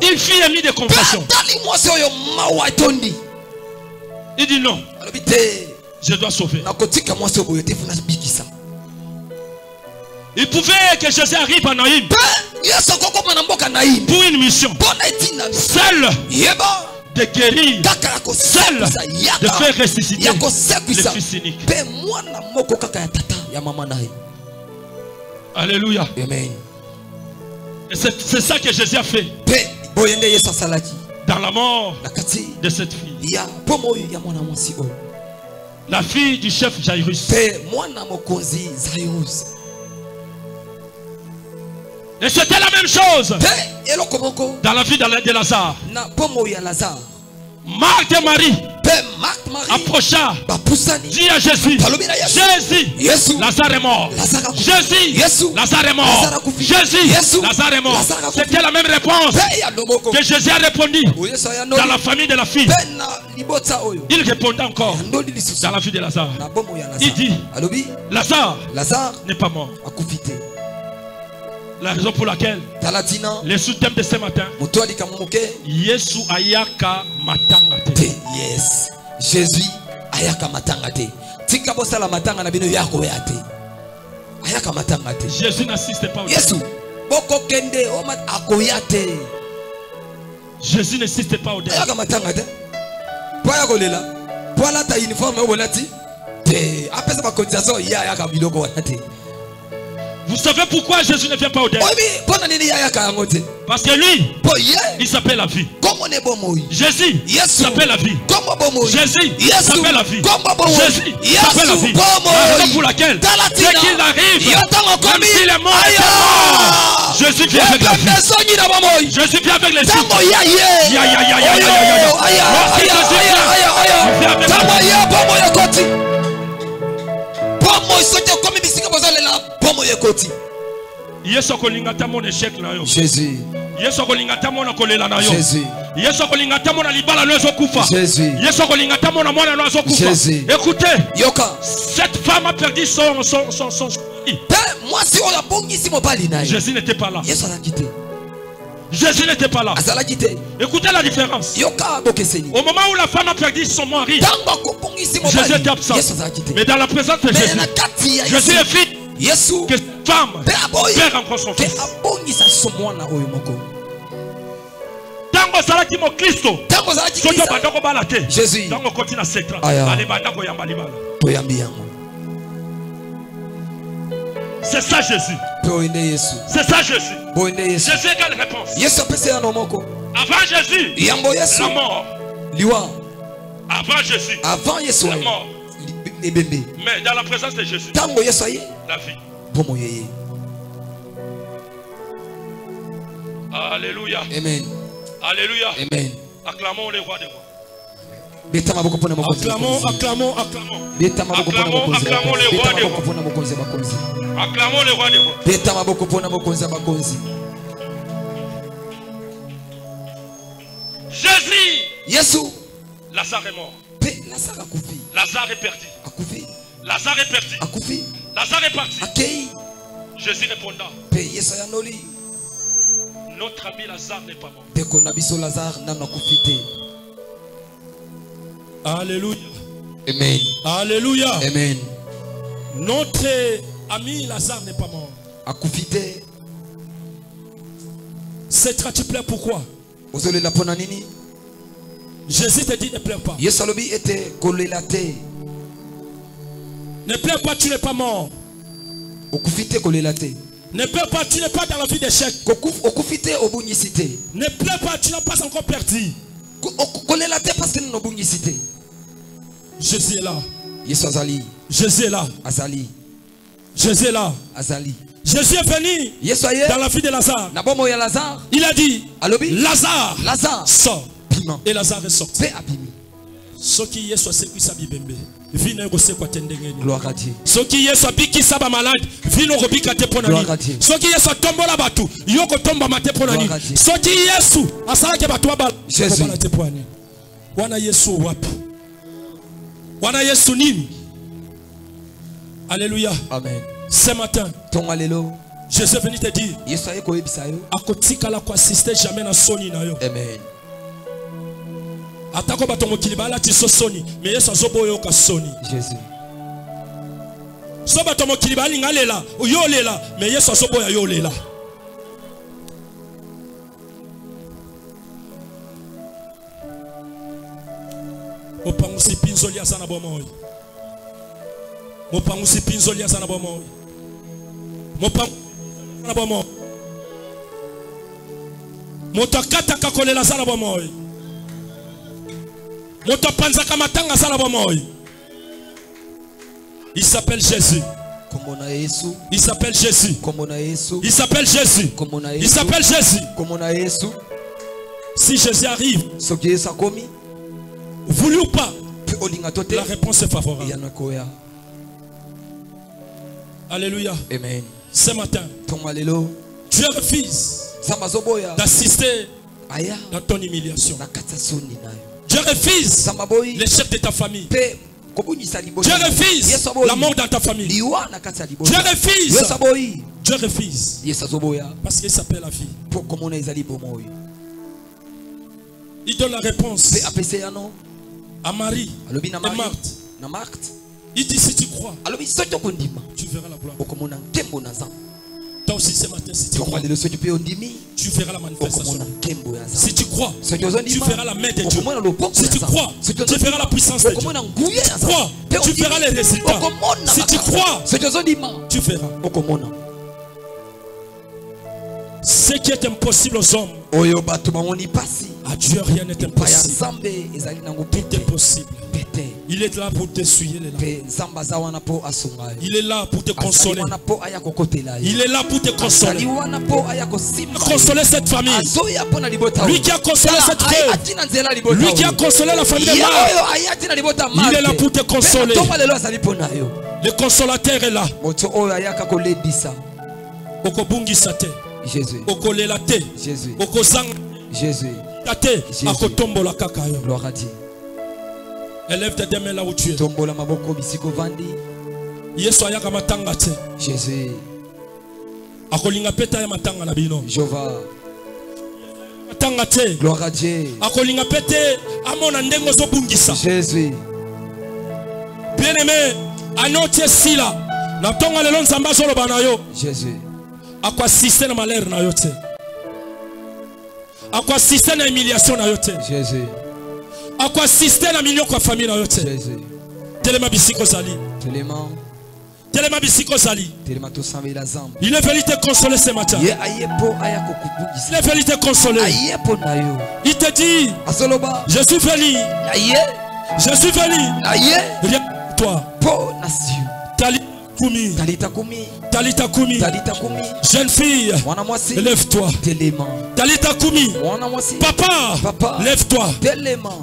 Il fut émis de compassion. Il dit non, je dois sauver. Il pouvait que Jésus arrive à Naïm pour une mission. Seul de guérir, seul de faire ressusciter le fils unique. Alléluia. Amen. Et c'est ça que Jésus a fait dans la mort de cette fille, la fille du chef Jairus. Et c'était la même chose dans la vie de Lazare. Marthe et Marie approcha, dit à Jésus, Jésus, Lazare est mort. Jésus, Lazare est mort. Jésus, Lazare est mort. C'était la même réponse que Jésus a répondu dans la famille de la fille. Il répondait encore dans la vie de Lazare. Il dit, Lazare n'est pas mort. La raison pour laquelle le sous-thème de ce matin, Yesu ayaka matangate. Yes, Jésus ayaka matangate. Tika bosa la matanga na bino yako yate. Ayaka matangate. Jésus n'assiste pas au Yesu boko kende o mat akoyate. Jésus n'insiste pas au deuil. Vous savez pourquoi Jésus ne vient pas au deuil? Parce que lui, il s'appelle la vie. Jésus s'appelle la vie. Jésus s'appelle la vie. Jésus s'appelle la vie. La raison pour laquelle, dès qu'il arrive, même s'il est mort, Jésus vient avec la vie. Jésus vient avec les yeux. Lorsque Jésus vient avec la vie. Yesu kolingata mon échec na yo. Jésus. Yesu kolingata mon kolela na yo. Jésus. Yesu kolingata mon libala no ezokufa. Jésus. Yesu kolingata mon mwana no ezokufa. Jésus. Écoutez. Yoka. Cette femme a perdu son. Moi si on a bongi si mon bali na. Jésus n'était pas là. Yesu a quitté. Jésus n'était pas là. Azala quitté. Écoutez la différence. Yoka bokeseni. Au moment où la femme a perdu son mari, Jésus était absent. Mais dans la présence de Jésus, Jésus est fils. Yesu que cette femme perd encore son fils. Tango salaki mo Kristo. Soto bandako balate. Jésus. Tango continue à s'étra. Allez bandako yamba libala. C'est ça Jésus. C'est ça Jésus. Jésus égale réponse. Avant Jésus, la mort. Avant Jésus, la mort. Mais dans la présence de Jésus, la vie. Alléluia. Amen. Alléluia. Amen. Acclamons le roi des rois. Acclamons, acclamons, acclamons. Acclamons le roi des rois. Acclamons le roi des rois. Jésus. Yesu. Lazare est mort. Lazare est perdu. Lazare est perdu. Lazare est parti. Jésus répondant. Notre ami Lazare n'est pas mort. Alléluia. Amen. Alléluia. Amen. Notre ami Lazare n'est pas mort. C'est tu pleures pourquoi? Jésus te dit ne pleure pas. Ne pleure pas, tu n'es pas mort. Ne pleure pas, tu n'es pas dans la vie d'échec. Ne pleure pas, tu n'as pas encore perdu. Jésus est là. Jésus est là. Jésus est là. Jésus est venu dans la vie de Lazare. Il a dit Lazare sort. Et Lazare est sorti. Ce qui est soit sécurisé bibembe. Vino rose kwa tendengeni. Gloire à Dieu. Ce qui est soit biki saba malade. Vino robika te ponani. Ce qui est soit tombola batu. Yoko tomba mate ponani. Ce qui est sous. Asala ke batu abala. Jésus. Wana Yesu wapi. Wana Yesu nini. Alléluia. Amen. Ce matin. Ton alléluia. Jésus est venu te dire. Akotika la ko assister jamais na soni na yo. Amen. Atako batongo kilibala ti soni mais Yesu azoboyo ka soni. Jésus. So batongo kilibali ngalela yo lela mais Yesu azoboya yo lela. Mopangusi pinzoli asana bomoy. Mopangusi pinzoli asana bomoy. Mopangusi asana bomoy. Motakata kakolela asana bomoy. Il s'appelle Jésus. Il s'appelle Jésus. Il s'appelle Jésus. Il s'appelle Jésus. Si Jésus arrive, voulu ou pas, la réponse est favorable. Alléluia. Amen. Ce matin, Dieu refuse d'assister dans ton humiliation. Dieu refuse l'échec de ta famille. Dieu refuse la mort dans ta famille. Dieu refuse. Dieu refuse. Parce qu'il s'appelle la vie. Il donne la réponse à Marie et Marthe. Il dit si tu crois, tu verras la gloire. Toi aussi ce matin, si tu crois, tu verras la manifestation. Si tu crois, crois, tu verras la main de Dieu. Si tu crois, tu verras la puissance de Dieu. Si tu crois, tu verras les résultats. Si tu crois, tu verras. Ce qui est impossible aux hommes, à Dieu rien n'est impossible. Tout est possible. Il est là pour t'essuyer les larmes. Il est là pour te consoler. Il est là pour te consoler. Consoler cette famille. Lui qui a consolé cette femme. Lui qui a consolé la famille de Marc. Il est là pour te consoler. Le consolateur est là. Okobungisate. Jésus. Okolelate. Jésus. Okozang. Jésus. Tate. Akotombola kakayo. Gloire à Dieu. Élève tes deux mains là où tu es. Tombola maboko bisiko vandi. Yesu ayaka matanga te. Jésus. Akolinga peta ya matanga na bino. Jova. Matanga te. Gloire à Dieu. Akolinga pete amona ndengo zo bungisa. Jésus. Bien-aimé, anotie sila. Na tonga lelo nzamba zo loba na yo. Jésus. Akwa assiste na malheur na yo te. Akwa assiste na humiliation na yo te. Jésus. Akwa assiste na milio kwa famille na yo te. Jésus. Telema bisiko zali. Telema bisiko zali. Il est venu te consoler ce matin. Il est venu te consoler. Il te dit, je suis venu. Je suis venu. Rien pour toi. Talita Kumi. Jeune fille, lève-toi. Talita Kumi. Papa, lève-toi.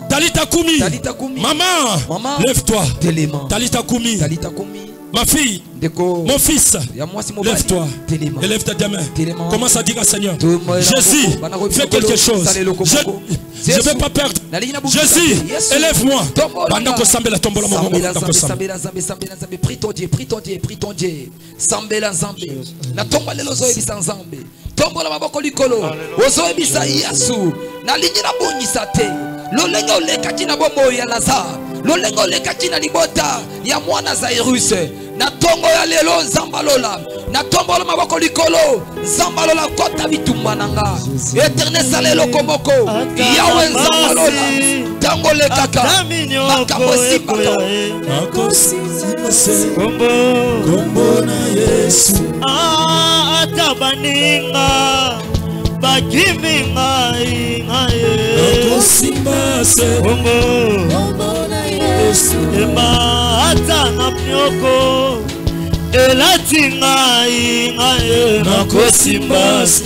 Talita Kumi. Maman, lève-toi. Talita Kumi. Ma fille, mon fils, lève-toi. Élève ta main. Commence à dire à Seigneur, Jésus, fais quelque chose. Je ne vais pas perdre. Jésus, élève-moi. Prie ton Dieu, prie ton Dieu, prie ton Dieu. Sambela Zambe. Na tomba lelo zo ebisa Nzambe. Tomba la maboko likolo. Ozo ebisa Yesu. Na lingi na bongisa te. Lolengo lekati na bombo ya Lazare. Lolengo lekati na libota ya mwana Zairus. Na tongo ya lelo Nzambalola. Na tomba la maboko likolo. Nzambalola kota bitumba nanga. Eternel salelo komoko. Yawe Nzambalola. Tango le kaka. Makabosi Kombo na Yesu. Atabaninga bakiminga ingaye. Kombo na Yesu. Ema atanga myoko elatinga ingaye. Nakosimbase.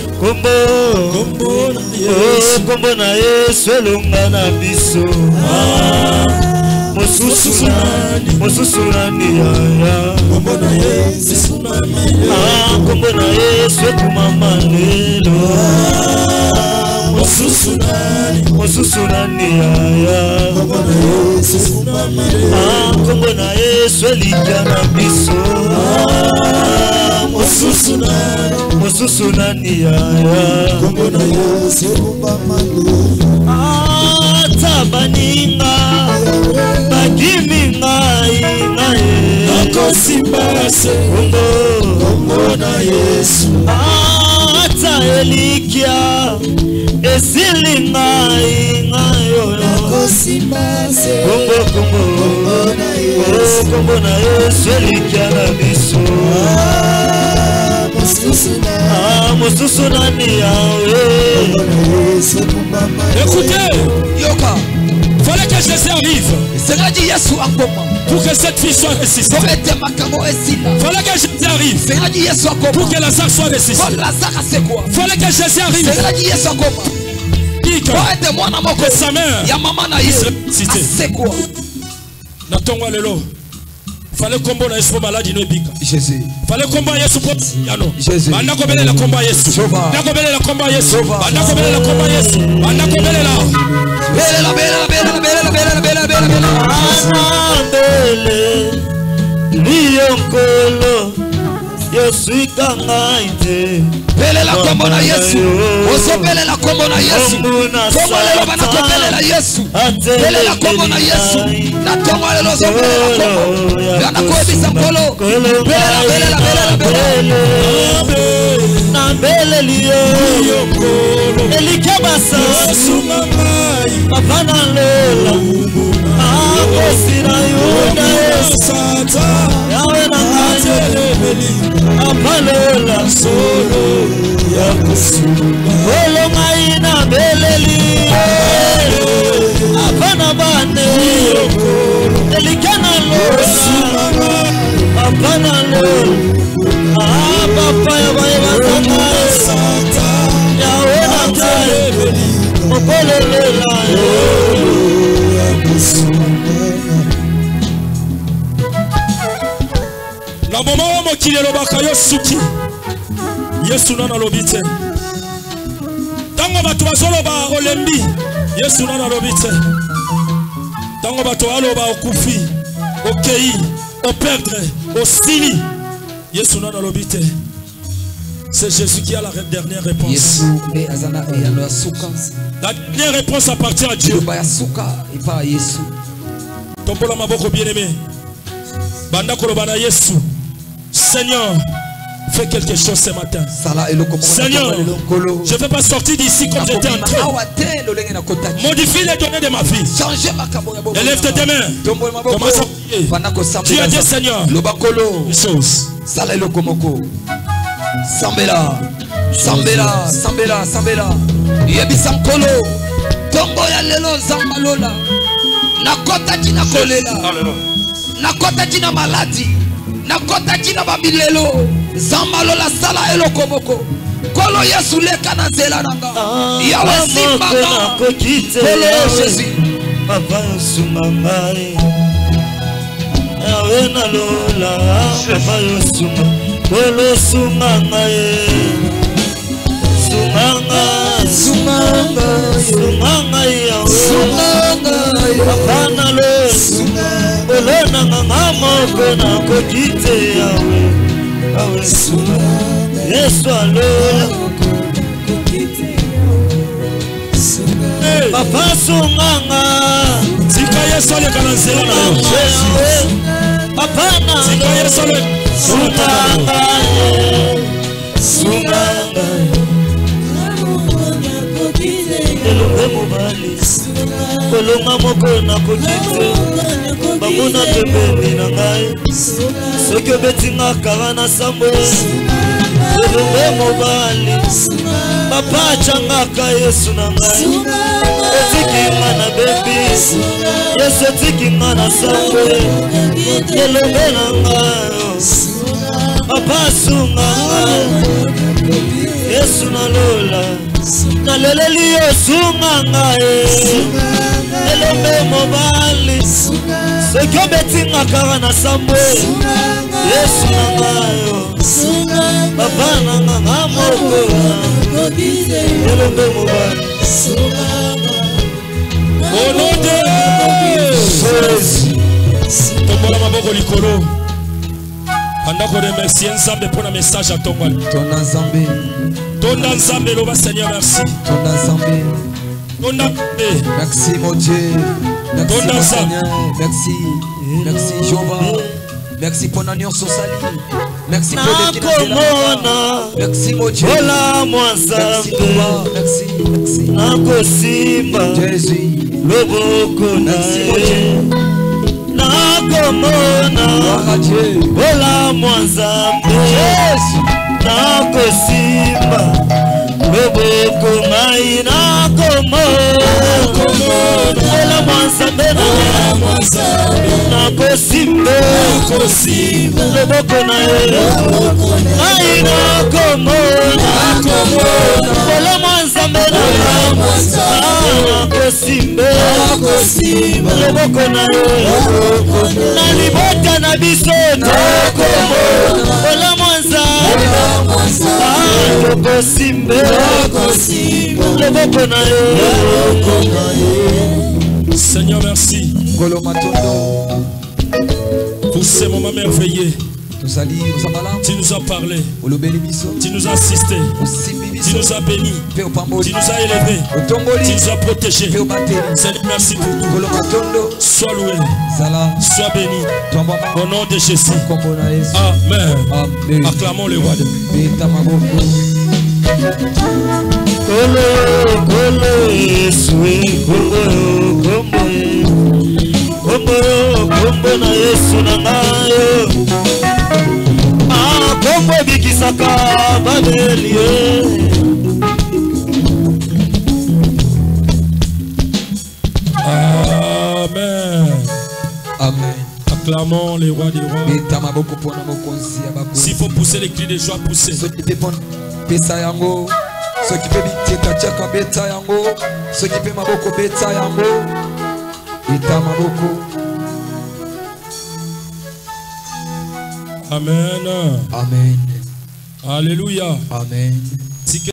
Kombo na Yesu elonga na biso. Mosusurani ya kombo na Yesu kombo na Yesu ekumama lelo. Mosusurani ya kombo na Yesu kombo na Yesu elija na biso. Mosusurani ya kombo na Yesu ekumama lelo. Atabaninga bakiminga ingaye. Nakosimbase. Kombo na Yesu. Ata elikia esilinga ingayo. Nakosimbase. Kombo na Yesu. Kombo na Yesu elikia na biso. Mosusunani yawe. Écoutez, Yoka. Fallait que Jésus arrive pour que cette fille soit ressuscitée. Fallait que Jésus arrive pour que Lazare soit ressuscité. Fallait que Jésus arrive que sa mère soit ressuscitée. Natongo lelo. Fallait combo na Yesu maladie no bika. Jésus. Fallait combo Yesu pour yano. Jésus. Banda ko belela combo Yesu. Banda ko belela combo Yesu. Banda ko belela combo Yesu. Banda ko belela. Bele. Liyonkolo. Belela kombo na Yesu. Ozo belela kombo na Yesu. Kombo lelo bana ko belela Yesu. Belela kombo na Yesu. Na kombo lelo zo belela kombo. Bana ko ebisa nkolo. Belela. Na beleli yo. Elikabasa sumamai. Apana lela. Akosira yona sata. Yawe na ngatelebeli. Apalola solo ya kusuma. Olo maina beleli. Apana bane yokoro. Elikana lola. Apana lola. Papa ya bayana sata. Yawe na ngatelebeli. Apalola ya kusuma. La maman mokili lobaka yo suki Yesu nana lobite tango bato bazoloba olembi Yesu nana lobite tango bato aloba okufi okei operdre osili Yesu nana lobite. C'est Jésus qui a la dernière réponse. La dernière réponse appartient à Dieu. Tombola maboko bien-aimé. Banda kolobana Yesu. Seigneur, fais quelque chose ce matin. Seigneur, je ne vais pas sortir d'ici comme j'étais entré. Modifie les données de ma vie. Élève tes mains. Commence à prier. Tu as dit Seigneur. Une chose. Sambela. Yebisankolo. Tombo ya lelo zambalola. Nakota tina kolela. Nakota tina maladi. Nakota tina babilelo. Zambalola sala elokoboko. Kolo Yesu leka na zela nanga. Yawe simbanga. Kolo Jésus. Papa sumangai. Yawe na lola. Papa sumanga. Kolo sumangai. Sumanga. Papa na lola. Olona ngamo kona kokite yawe awe suma Yesu alola kokite yawe Papa sunganga tika Yesu ale kana zela na Jésus Papa na tika Yesu ale sunganga elonge mobali kolonga moko na kokite bamuna pembeni na ngai soki obetinga kara na sambo elonge mobali papa achangaka Yesu na ngai otikinga na bebi Yesu otikinga na sambo elonge na ngai papa asunga ngai Yesu na lola naleleli osunga ngai elombe mobali soki obetinga kara na sambo Yesu na ngai papa na nga moko elombe mobali au nom de Jésus tombola maboko likolo pendant qu'on remercie Nzambe pour le message à ton mal. Ton Nzambe loba Seigneur merci. Ton Nzambe. Merci mon Dieu. Merci mon Seigneur. Merci. Merci Jéhovah. Merci pour l'union sociale. Merci pour les merci mon Dieu. Merci Jéhovah. Merci. Jésus. Merci mon Dieu. Nakomona Ola mwanzambe Nakosimba Loboko ngai nakomona Ola mwanzambe Nakosimba Loboko ngai nakomona Ola mwanzambe Nakosimba Loboko ngai Nalibota na biso Ola mwanza Nakosimba Loboko ngai Seigneur merci pour ces moments merveilleux Tu nous as parlé. Tu nous as assisté. Tu nous as bénis. Tu nous as élevés. Tu nous as protégés. Seigneur, merci pour nous. Sois loué. Sois béni. Au nom de Jésus. Amen. Acclamons le roi de Amen. Amen. Acclamons les rois des rois. S'il faut pousser les cris de joie, pousser. Amen. Amen. Alléluia. Amen.